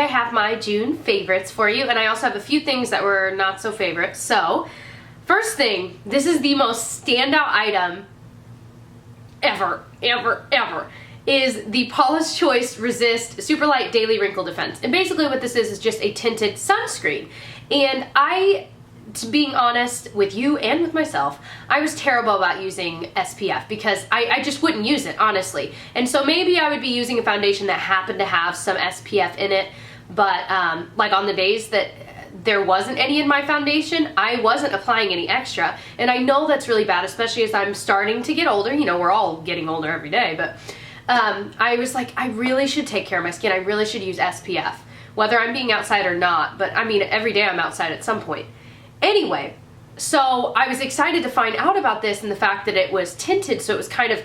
I have my June favorites for you, and I also have a few things that were not so favorites. So, first thing, this is the most standout item ever, is the Paula's Choice Resist Super Light Daily Wrinkle Defense. And basically what this is just a tinted sunscreen. And to being honest with you and with myself, I was terrible about using SPF because I just wouldn't use it, honestly. And so maybe I would be using a foundation that happened to have some SPF in it, but like on the days that there wasn't any in my foundation, I wasn't applying any extra. And I know that's really bad, especially as I'm starting to get older. You know, we're all getting older every day, but I was like, I really should take care of my skin. I really should use SPF, whether I'm being outside or not. But I mean, every day I'm outside at some point. Anyway, so I was excited to find out about this and the fact that it was tinted, so it kind of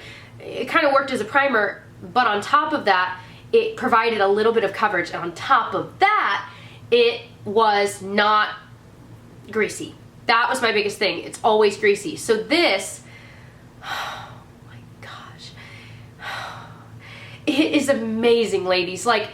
worked as a primer, but on top of that, it provided a little bit of coverage, and on top of that, it was not greasy. That was my biggest thing. It's always greasy. So this, oh my gosh, it is amazing, ladies. Like,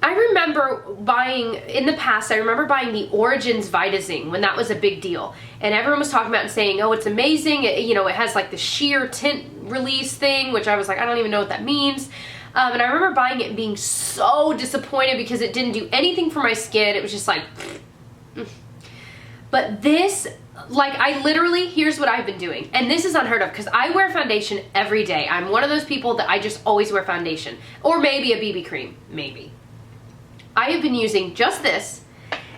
I remember buying, in the past, I remember buying the Origins Vitazing when that was a big deal. And everyone was talking about it and saying, oh, it's amazing. You know, it has like the sheer tint release thing, which I was like, I don't even know what that means. And I remember buying it and being so disappointed because it didn't do anything for my skin. It was just like, but this, like, I literally, here's what I've been doing. And this is unheard of because I wear foundation every day. I'm one of those people that I just always wear foundation. Or maybe a BB cream, maybe. I have been using just this,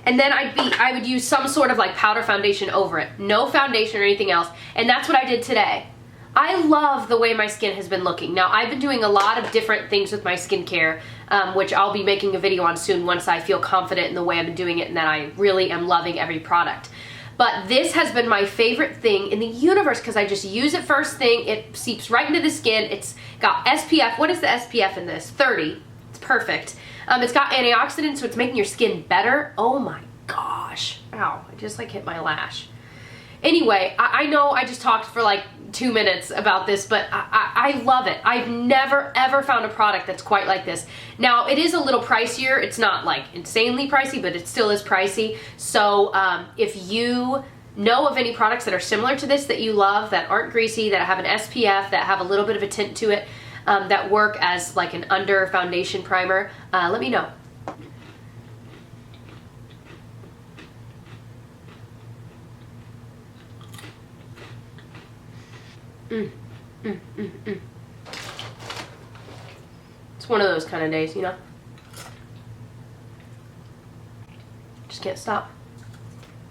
and then I would use some sort of like powder foundation over it. No foundation or anything else, and that's what I did today. I love the way my skin has been looking. Now, I've been doing a lot of different things with my skincare, which I'll be making a video on soon once I feel confident in the way I've been doing it and that I really am loving every product. But this has been my favorite thing in the universe because I just use it first thing. It seeps right into the skin. It's got SPF. What is the SPF in this? 30. It's perfect. It's got antioxidants, so it's making your skin better. Oh my gosh. Ow, I just like hit my lash. Anyway, I know I just talked for like 2 minutes about this, but I love it. I've never ever found a product that's quite like this. Now, it is a little pricier. It's not like insanely pricey, but it still is pricey. So if you know of any products that are similar to this that you love, that aren't greasy, that have an SPF, that have a little bit of a tint to it, that work as like an under foundation primer, let me know. It's one of those kind of days, you know? Just can't stop.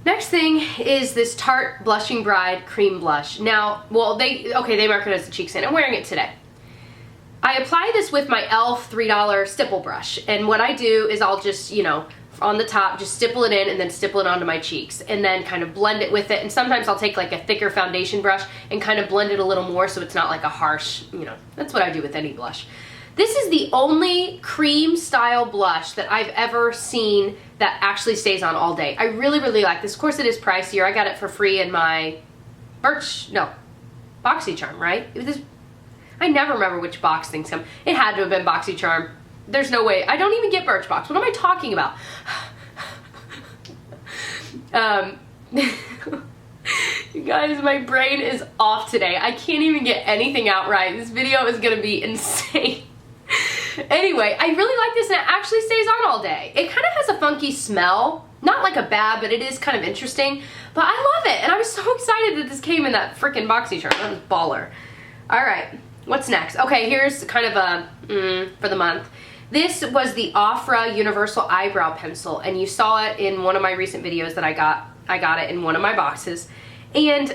Next thing is this Tarte Blushing Bride Cream Blush. Now, well, they market it as a cheek stand. I'm wearing it today. I apply this with my e.l.f. $3 stipple brush, and what I do is I'll just, you know, on the top, just stipple it in and then stipple it onto my cheeks and then kind of blend it with it. And sometimes I'll take like a thicker foundation brush and kind of blend it a little more so it's not like a harsh, you know, that's what I do with any blush. This is the only cream style blush that I've ever seen that actually stays on all day. I really, really like this. Of course it is pricier. I got it for free in my BoxyCharm, right? I never remember which box things come. It had to have been BoxyCharm. There's no way. I don't even get Birchbox. What am I talking about? You guys, my brain is off today. I can't even get anything out right. This video is gonna be insane. Anyway, I really like this, and it actually stays on all day. It kind of has a funky smell. Not like a bad, but it is kind of interesting. But I love it, and I was so excited that this came in that freaking BoxyCharm. That was baller. Alright, what's next? Okay, here's kind of a for the month. This was the Ofra Universal Eyebrow Pencil, and you saw it in one of my recent videos that I got it in one of my boxes. And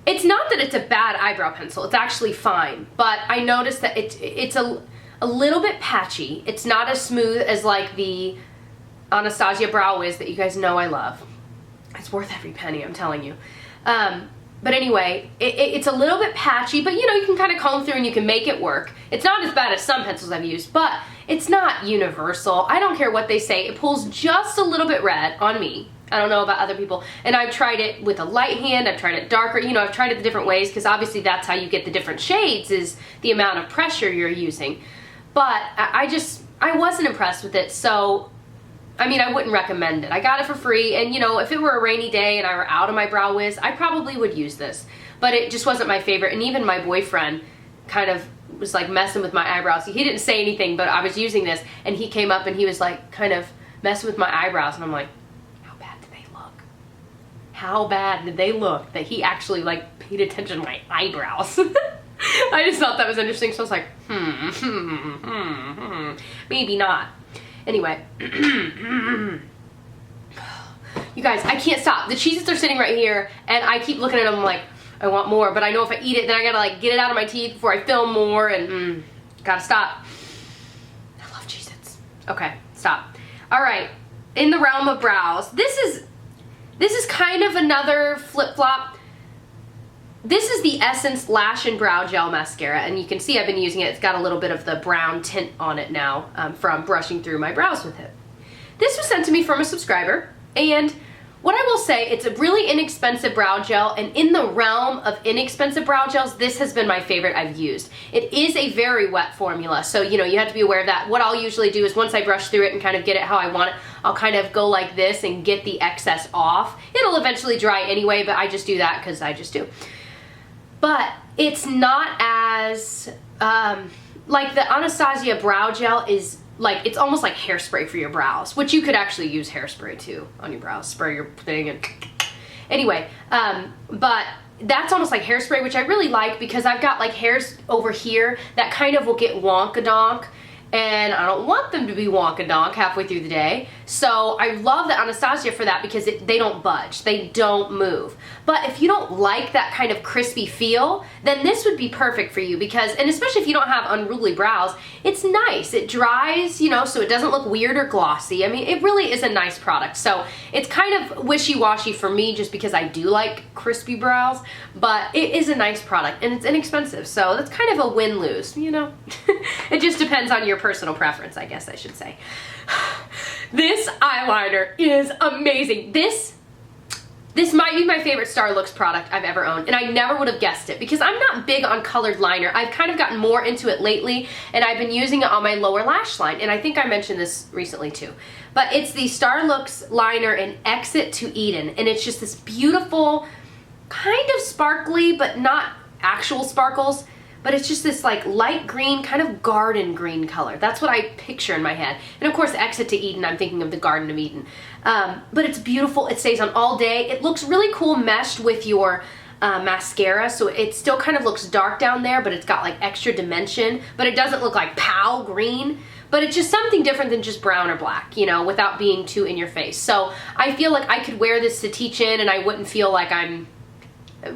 it's not that it's a bad eyebrow pencil, it's actually fine, but I noticed that it's a little bit patchy. It's not as smooth as like the Anastasia Brow Wiz that you guys know I love. It's worth every penny, I'm telling you. But anyway, it's a little bit patchy, but you know, you can kind of comb through and you can make it work. It's not as bad as some pencils I've used, but it's not universal. I don't care what they say. It pulls just a little bit red on me. I don't know about other people. And I've tried it with a light hand, I've tried it darker, you know, I've tried it the different ways because obviously that's how you get the different shades is the amount of pressure you're using. But I wasn't impressed with it, so I mean, I wouldn't recommend it. I got it for free, and you know, if it were a rainy day and I were out of my Brow Wiz, I probably would use this. But it just wasn't my favorite, and even my boyfriend kind of was like messing with my eyebrows. He didn't say anything, but I was using this, and he came up and he was like kind of messing with my eyebrows, and I'm like, how bad did they look? How bad did they look that he actually like paid attention to my eyebrows? I just thought that was interesting, so I was like, maybe not. Anyway, you guys, I can't stop. The Cheez-Its are sitting right here, and I keep looking at them like, I want more, but I know if I eat it, then I gotta like get it out of my teeth before I film more, and gotta stop. I love Cheez-Its. Okay, stop. All right, in the realm of brows, this is kind of another flip-flop. This is the Essence Lash and Brow Gel Mascara, and you can see I've been using it. It's got a little bit of the brown tint on it now from brushing through my brows with it. This was sent to me from a subscriber, and what I will say, it's a really inexpensive brow gel, and in the realm of inexpensive brow gels, this has been my favorite I've used. It is a very wet formula, so you know, you have to be aware of that. What I'll usually do is once I brush through it and kind of get it how I want it, I'll kind of go like this and get the excess off. It'll eventually dry anyway, but I just do that because I just do. But it's not as, like the Anastasia brow gel is like, it's almost like hairspray for your brows, which you could actually use hairspray too on your brows, spray your thing and anyway, but that's almost like hairspray, which I really like because I've got like hairs over here that kind of will get wonka-donk, and I don't want them to be wonka-donk halfway through the day. So I love the Anastasia for that because they don't budge, they don't move. But if you don't like that kind of crispy feel, then this would be perfect for you because, and especially if you don't have unruly brows, it's nice. It dries, you know, so it doesn't look weird or glossy. I mean, it really is a nice product. So it's kind of wishy-washy for me just because I do like crispy brows, but it is a nice product and it's inexpensive. So that's kind of a win-lose, you know? It just depends on your personal preference, I guess I should say. This eyeliner is amazing. This might be my favorite Starlooks product I've ever owned, and I never would have guessed it because I'm not big on colored liner. I've kind of gotten more into it lately, and I've been using it on my lower lash line, and I think I mentioned this recently too. But it's the Starlooks liner in Exit to Eden, and it's just this beautiful, kind of sparkly, but not actual sparkles, but it's just this like light green, kind of garden green color. That's what I picture in my head. And of course, Exit to Eden, I'm thinking of the Garden of Eden. But it's beautiful, it stays on all day. It looks really cool meshed with your mascara, so it still kind of looks dark down there, but it's got like extra dimension, but it doesn't look like pow green. But it's just something different than just brown or black, you know, without being too in your face. So I feel like I could wear this to teach in and I wouldn't feel like I'm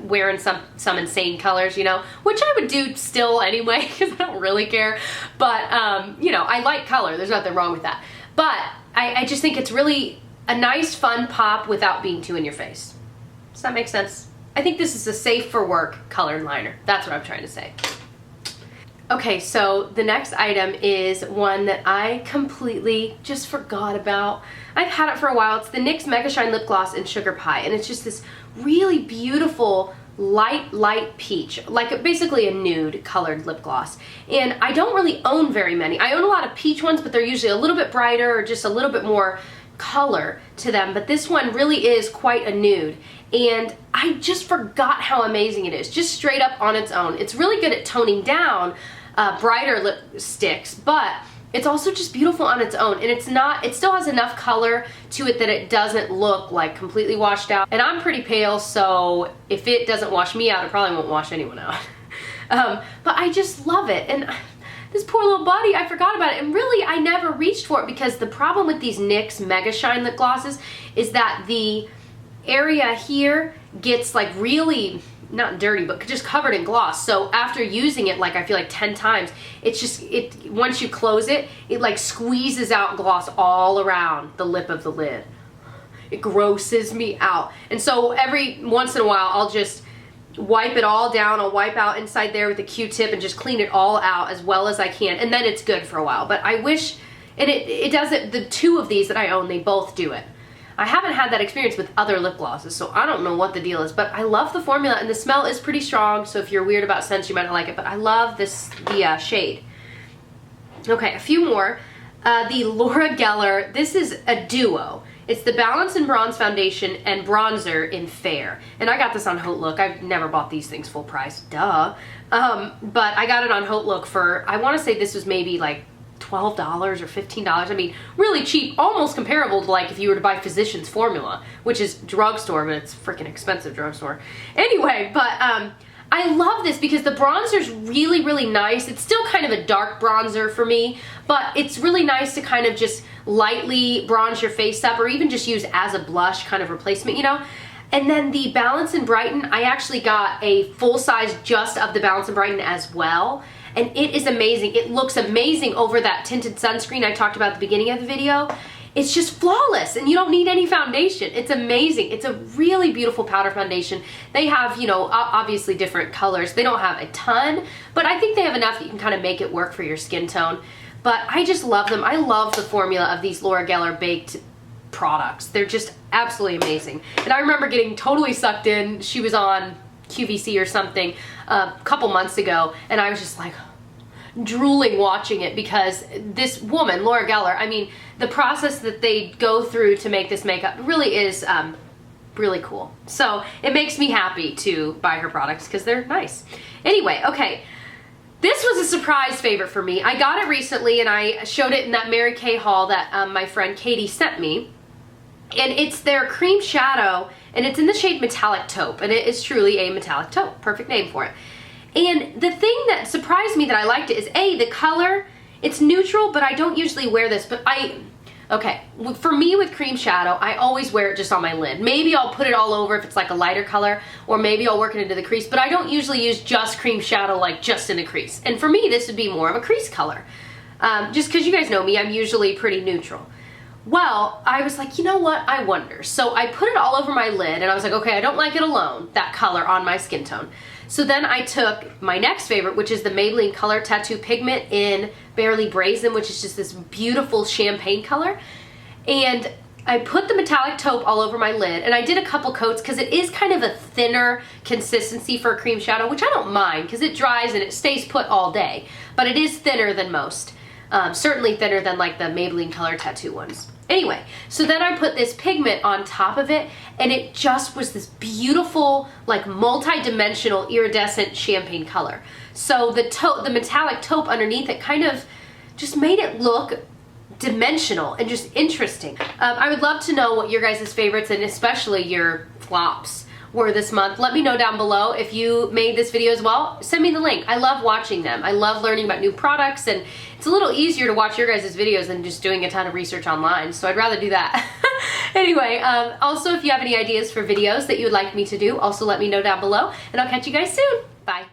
wearing some insane colors, you know, which I would do still anyway because I don't really care. But, you know, I like color. There's nothing wrong with that. But I just think it's really a nice, fun pop without being too in your face. Does that make sense? I think this is a safe for work colored liner. That's what I'm trying to say. Okay, so the next item is one that I completely just forgot about. I've had it for a while. It's the NYX Mega Shine Lip Gloss in Sugar Pie, and it's just this really beautiful light peach, like basically a nude colored lip gloss. And I don't really own very many. I own a lot of peach ones, but they're usually a little bit brighter or just a little bit more color to them, but this one really is quite a nude. And I just forgot how amazing it is, just straight up on its own. It's really good at toning down brighter lipsticks, but it's also just beautiful on its own, and it still has enough color to it that it doesn't look like completely washed out. And I'm pretty pale, so if it doesn't wash me out, it probably won't wash anyone out. But I just love it, and this poor little body, I forgot about it, and really I never reached for it because the problem with these NYX Mega Shine lip glosses is that the area here gets like really, not dirty, but just covered in gloss. So after using it, like I feel like 10 times, it's just, once you close it, it like squeezes out gloss all around the lip of the lid. It grosses me out. And so every once in a while, I'll just wipe it all down. I'll wipe out inside there with a Q-tip and just clean it all out as well as I can. And then it's good for a while. But I wish, and it does it, the two of these that I own, they both do it. I haven't had that experience with other lip glosses, so I don't know what the deal is, but I love the formula, and the smell is pretty strong, so if you're weird about scents, you might not like it, but I love the shade. Okay, a few more. the Laura Geller, this is a duo. It's the Balance and Bronze Foundation and Bronzer in Fair. And I got this on Haute Look. I've never bought these things full price, duh. But I got it on Haute Look for, I want to say this was maybe like $12 or $15. I mean, really cheap, almost comparable to like if you were to buy Physicians Formula, which is drugstore, but it's freaking expensive drugstore. Anyway, but I love this because the bronzer's really, really nice. It's still kind of a dark bronzer for me, but it's really nice to kind of just lightly bronze your face up or even just use as a blush kind of replacement, you know? And then the Balance and Brighten, I actually got a full size just of the Balance and Brighten as well. And it is amazing. It looks amazing over that tinted sunscreen I talked about at the beginning of the video. It's just flawless and you don't need any foundation. It's amazing. It's a really beautiful powder foundation. They have, you know, obviously different colors. They don't have a ton, but I think they have enough that you can kind of make it work for your skin tone. But I just love them. I love the formula of these Laura Geller baked products. They're just absolutely amazing. And I remember getting totally sucked in. She was on QVC or something a couple months ago, and I was just like drooling watching it because this woman, Laura Geller, I mean, the process that they go through to make this makeup really is really cool. So it makes me happy to buy her products because they're nice. Anyway, okay. This was a surprise favorite for me. I got it recently and I showed it in that Mary Kay haul that my friend Katie sent me. And it's their cream shadow and it's in the shade Metallic Taupe, and it is truly a metallic taupe. Perfect name for it. And the thing that surprised me that I liked it is A, the color. It's neutral, but I don't usually wear this, but okay, for me with cream shadow, I always wear it just on my lid. Maybe I'll put it all over if it's like a lighter color, or maybe I'll work it into the crease, but I don't usually use just cream shadow like just in a crease. And for me, this would be more of a crease color. Just because you guys know me, I'm usually pretty neutral. Well, I was like, you know what, I wonder. So I put it all over my lid, and I was like, okay, I don't like it alone, that color on my skin tone. So then I took my next favorite, which is the Maybelline Color Tattoo Pigment in Barely Brazen, which is just this beautiful champagne color. And I put the metallic taupe all over my lid, and I did a couple coats because it is kind of a thinner consistency for a cream shadow, which I don't mind because it dries and it stays put all day. But it is thinner than most. Certainly thinner than like the Maybelline Color Tattoo ones. Anyway, so then I put this pigment on top of it, and it just was this beautiful, like multi-dimensional iridescent champagne color. So the metallic taupe underneath it kind of just made it look dimensional and just interesting. I would love to know what your guys' favorites and especially your flops were this month. Let me know down below if you made this video as well. Send me the link. I love watching them. I love learning about new products, and it's a little easier to watch your guys' videos than just doing a ton of research online, so I'd rather do that. Anyway, also if you have any ideas for videos that you would like me to do, also let me know down below, and I'll catch you guys soon. Bye.